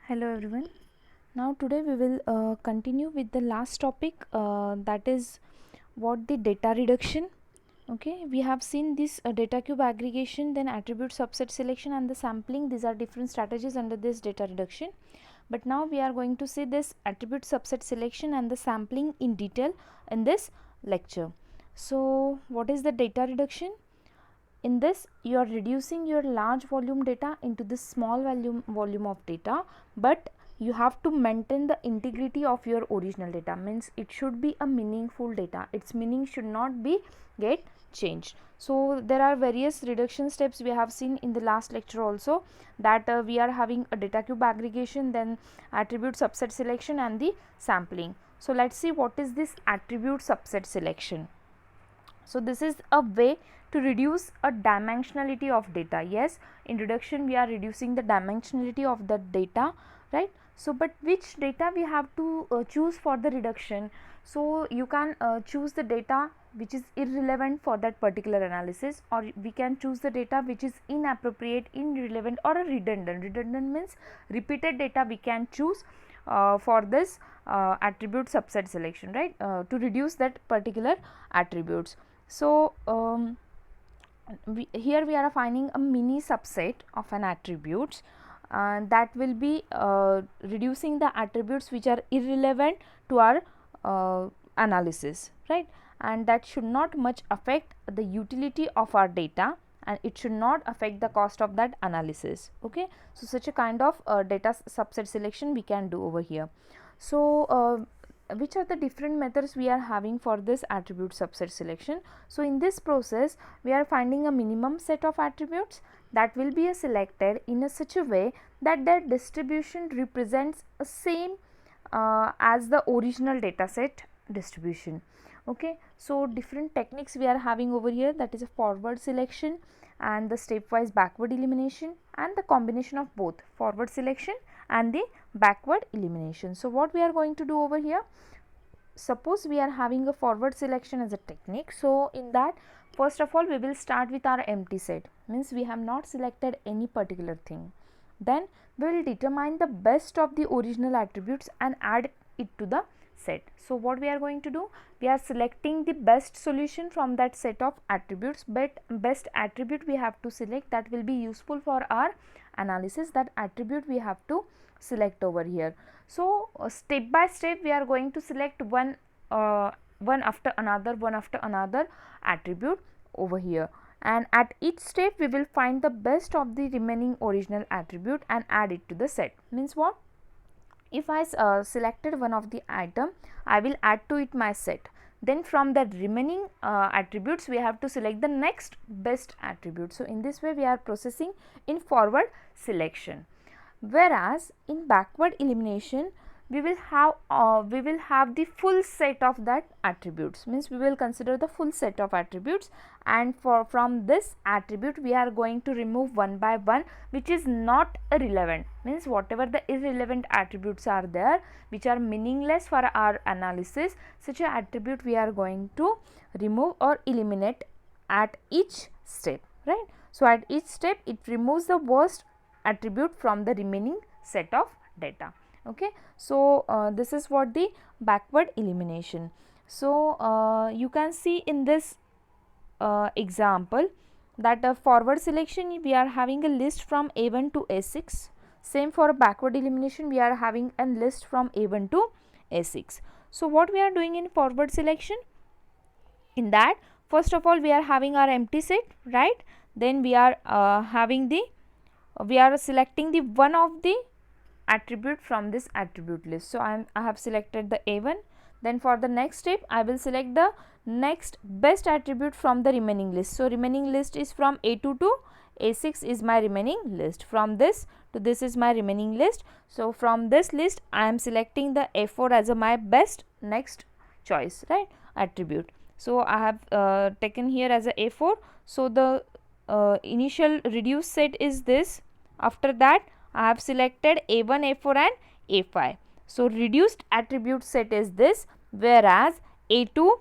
Hello everyone. Now today we will continue with the last topic, that is what the data reduction. Okay, we have seen this data cube aggregation, then attribute subset selection and the sampling. These are different strategies under this data reduction. But now we are going to see this attribute subset selection and the sampling in detail in this lecture. So what is the data reduction? In this, you are reducing your large volume data into this small volume of data, but you have to maintain the integrity of your original data. Means it should be a meaningful data, its meaning should not be get changed. So there are various reduction steps we have seen in the last lecture also, that we are having a data cube aggregation, then attribute subset selection and the sampling. So let's see what is this attribute subset selection. So this is a way to reduce a dimensionality of data. Yes, in reduction we are reducing the dimensionality of the data, right? So but which data we have to choose for the reduction? So you can choose the data which is irrelevant for that particular analysis, or we can choose the data which is inappropriate, irrelevant, or a redundant. Redundant means repeated data we can choose for this attribute subset selection, right? To reduce that particular attributes. So here we are finding a mini subset of an attributes that will be reducing the attributes which are irrelevant to our analysis, right? And that should not much affect the utility of our data, and it should not affect the cost of that analysis. Okay, so such a kind of data subset selection we can do over here. So which are the different methods we are having for this attribute subset selection? So in this process we are finding a minimum set of attributes that will be selected in a such a way that their distribution represents a same as the original data set distribution. Okay, so different techniques we are having over here, that is a forward selection and the stepwise backward elimination, and the combination of both forward selection and the backward elimination. So what we are going to do over here, suppose we are having a forward selection as a technique. So in that, first of all we will start with our empty set, means we have not selected any particular thing. Then we will determine the best of the original attributes and add it to the set. So what we are going to do, we are selecting the best solution from that set of attributes, but best attribute we have to select that will be useful for our analysis. That attribute we have to select over here. So step by step we are going to select one after another attribute over here, and at each step we will find the best of the remaining original attribute and add it to the set. Means what? If I selected one of the item, I will add to it my set. Then from the remaining attributes we have to select the next best attribute. So in this way we are processing in forward selection. Whereas in backward elimination we will have the full set of that attributes, means we will consider the full set of attributes, and from this attribute we are going to remove one by one which is not relevant. Means whatever the irrelevant attributes are there which are meaningless for our analysis, such a attribute we are going to remove or eliminate at each step, right? So at each step it removes the worst attribute from the remaining set of data. Okay, so this is what the backward elimination. So you can see in this example that forward selection we are having a list from A1 to A6. Same for backward elimination, we are having a list from A1 to A6. So what we are doing in forward selection, in that first of all we are having our empty set, right? Then we are we are selecting the one of the attribute from this attribute list. So I have selected the A1. Then for the next step I will select the next best attribute from the remaining list. So remaining list is from A2 to A6 is my remaining list. From this to this is my remaining list. So from this list I am selecting the A4 as my best next choice, right, attribute. So I have taken here as a A4. So the initial reduced set is this. After that I have selected A1, A4 and A5. So reduced attribute set is this, whereas A2,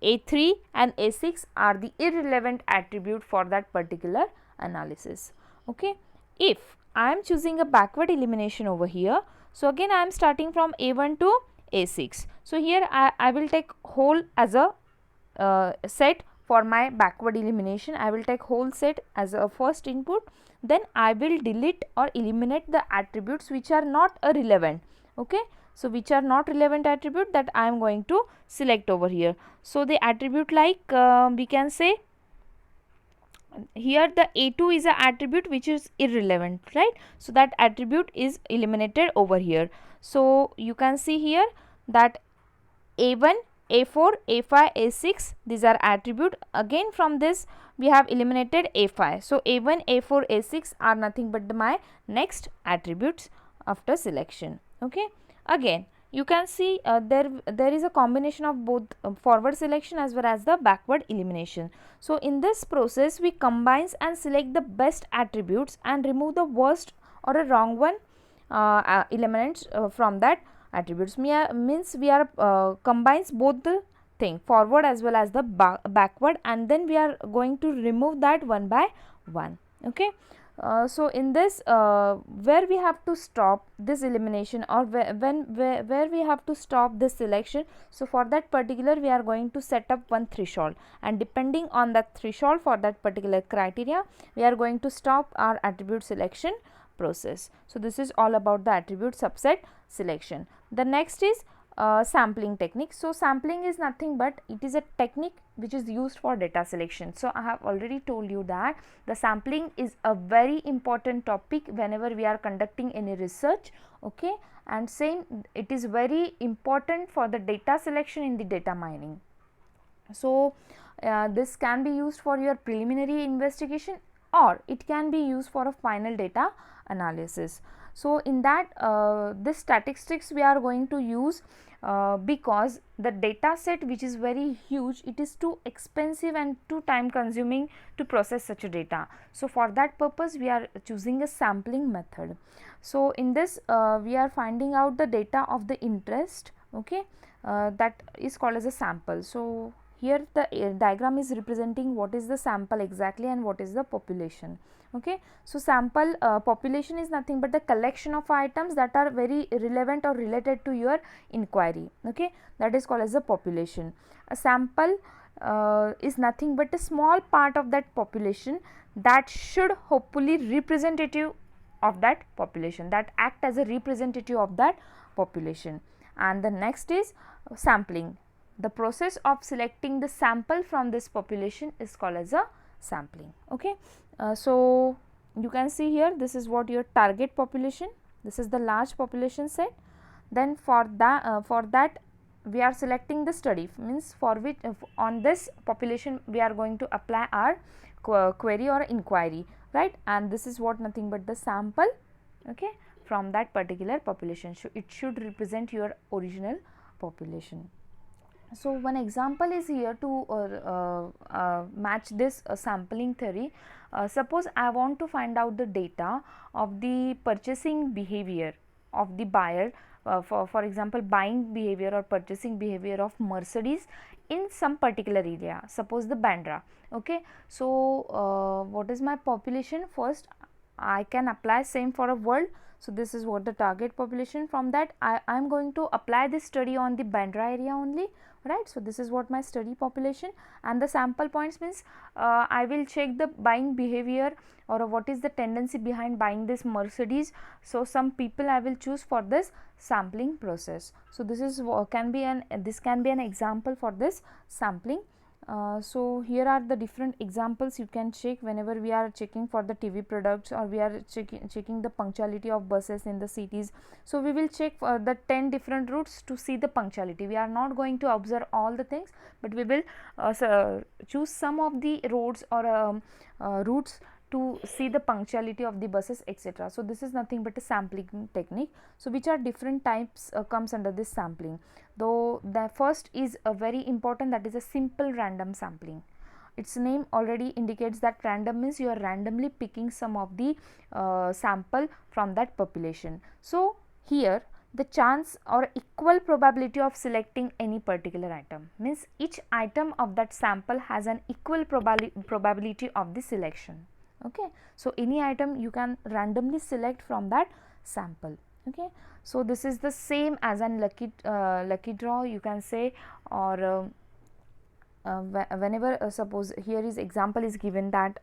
A3 and A6 are the irrelevant attribute for that particular analysis. Okay. If I am choosing a backward elimination over here. So again I am starting from A1 to A6. So here I will take whole as a set for my backward elimination. I will take whole set as a first input, then I will delete or eliminate the attributes which are not relevant. Okay, so which are not relevant attribute that I am going to select over here. So the attribute like we can say here the A2 is a attribute which is irrelevant, right? So that attribute is eliminated over here. So you can see here that A1, A4, A5, A6, these are attribute. Again from this we have eliminated A5. So A1, A4, A6 are nothing but my next attributes after selection. Okay, again you can see there is a combination of both forward selection as well as the backward elimination. So in this process we combines and select the best attributes and remove the worst or a wrong one elements from that attributes. Means we are combines both the thing, forward as well as the backward, and then we are going to remove that one by one. Okay, so in this where we have to stop this elimination, or where we have to stop this selection, so for that particular we are going to set up one threshold, and depending on that threshold for that particular criteria we are going to stop our attribute selection process. So this is all about the attribute subset selection. The next is sampling technique. So sampling is nothing but it is a technique which is used for data selection. So I have already told you that the sampling is a very important topic whenever we are conducting any research. Okay, and same it is very important for the data selection in the data mining. So this can be used for your preliminary investigation, or it can be used for a final data analysis. So in that this statistics we are going to use because the data set which is very huge, it is too expensive and too time consuming to process such a data. So for that purpose we are choosing a sampling method. So in this we are finding out the data of the interest. Okay, that is called as a sample. So here the diagram is representing what is the sample exactly and what is the population. Okay, so sample population is nothing but the collection of items that are very relevant or related to your inquiry. Okay, that is called as a population. A sample is nothing but a small part of that population that should hopefully representative of that population, that act as a representative of that population. And the next is sampling. The process of selecting the sample from this population is called as a sampling. Okay, so you can see here this is what your target population, this is the large population set. Then for that we are selecting the study, means for which on this population we are going to apply our query or inquiry, right? And this is what nothing but the sample. Okay, from that particular population, it should represent your original population. So one example is here to match this sampling theory. Suppose I want to find out the data of the purchasing behavior of the buyer, for example buying behavior or purchasing behavior of Mercedes in some particular area, suppose the Bandra. Okay, so what is my population? First I can apply same for a world. So this is what the target population. From that I am going to apply this study on the Bandra area only, right? So this is what my study population, and the sample points means I will check the buying behavior or what is the tendency behind buying this Mercedes. So some people I will choose for this sampling process. So this is can be an example for this sampling. So here are the different examples you can check whenever we are checking for the TV products, or we are checking the punctuality of buses in the cities. So we will check for the 10 different routes to see the punctuality. We are not going to observe all the things, but we will choose some of the roads or routes to see the punctuality of the buses, etc. So this is nothing but a sampling technique. So which are different types comes under this sampling, though the first is a very important, that is a simple random sampling. Its name already indicates that random means you are randomly picking some of the sample from that population. So here the chance or equal probability of selecting any particular item, means each item of that sample has an equal probability of the selection. Okay, so any item you can randomly select from that sample. Okay, so this is the same as an lucky draw, you can say, or whenever suppose here is example is given that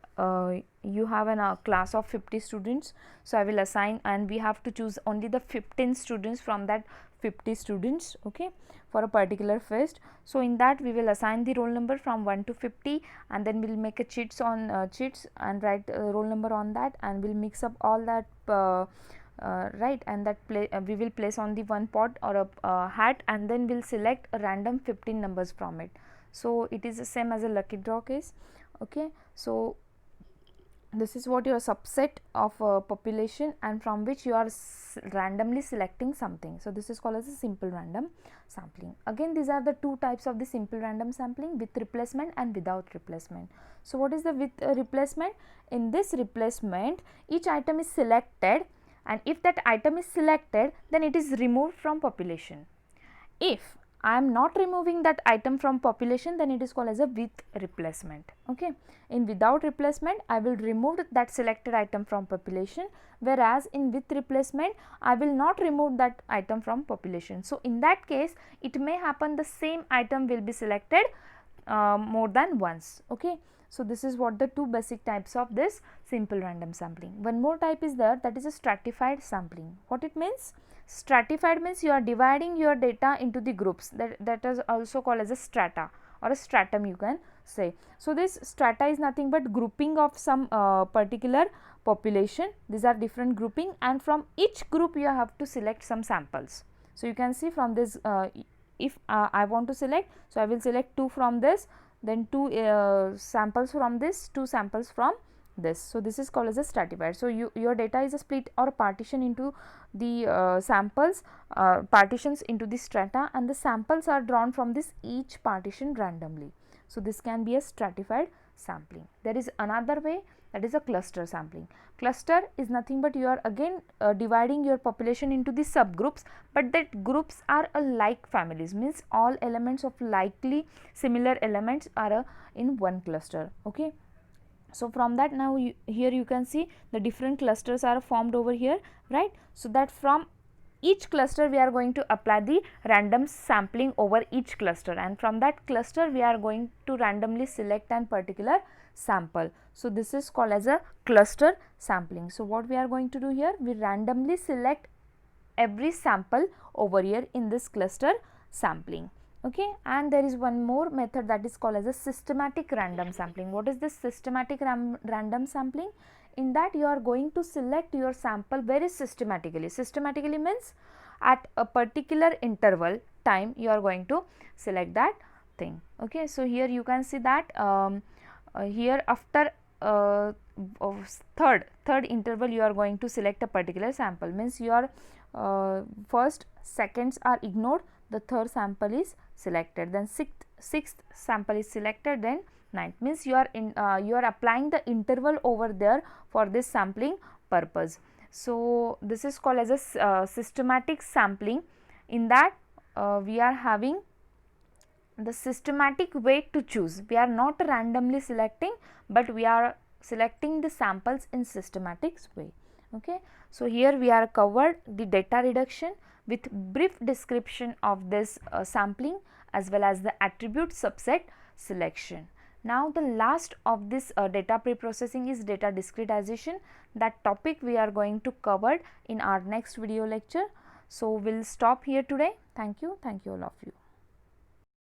you have a class of 50 students, so I will assign, and we have to choose only the 15 students from that 50 students, okay, for a particular fest. So in that we will assign the roll number from 1 to 50, and then we'll make a cheats on cheats and write roll number on that, and we'll mix up all that right, and that we will place on the one pot or a hat, and then we'll select a random 15 numbers from it. So it is the same as a lucky draw case. Okay, so this is what your subset of population, and from which you are randomly selecting something. So this is called as a simple random sampling. Again, these are the two types of the simple random sampling, with replacement and without replacement. So what is the with replacement? In this replacement, each item is selected, and if that item is selected, then it is removed from population. If I am not removing that item from population, then it is called as a with replacement. Okay, in without replacement, I will remove that selected item from population, whereas in with replacement, I will not remove that item from population. So in that case, it may happen the same item will be selected more than once. Okay, so this is what the two basic types of this simple random sampling. One more type is there, that is a stratified sampling. What it means? Stratified means you are dividing your data into the groups, that is also called as a strata or a stratum, you can say. So this strata is nothing but grouping of some particular population. These are different grouping, and from each group you have to select some samples. So you can see from this, if I want to select, so I will select 2 from this, then 2 samples from this, 2 samples from this. So this is called as a stratified. So your data is a split or a partition into the samples, partitions into the strata, and the samples are drawn from this each partition randomly. So this can be a stratified sampling. There is another way, that is a cluster sampling. Cluster is nothing but you are again dividing your population into the subgroups, but that groups are alike families, means all elements of likely similar elements are in one cluster. Okay, so from that, now here you can see the different clusters are formed over here, right? So that from each cluster we are going to apply the random sampling over each cluster, and from that cluster we are going to randomly select an particular sample. So this is called as a cluster sampling. So what we are going to do here, we randomly select every sample over here in this cluster sampling. Okay, and there is one more method, that is called as a systematic random sampling. What is this systematic random sampling? In that you are going to select your sample very systematically. Systematically means at a particular interval time you are going to select that thing. Okay, so here you can see that here after third interval you are going to select a particular sample, means your first seconds are ignored, the third sample is selected, then sixth sample is selected, then ninth, means you are in you are applying the interval over there for this sampling purpose. So this is called as a systematic sampling. In that we are having the systematic way to choose. We are not randomly selecting, but we are selecting the samples in systematic way. Okay, so here we are covered the data reduction with brief description of this sampling as well as the attribute subset selection. Now the last of this data pre-processing is data discretization. That topic we are going to cover in our next video lecture. So we'll stop here today. Thank you all of you.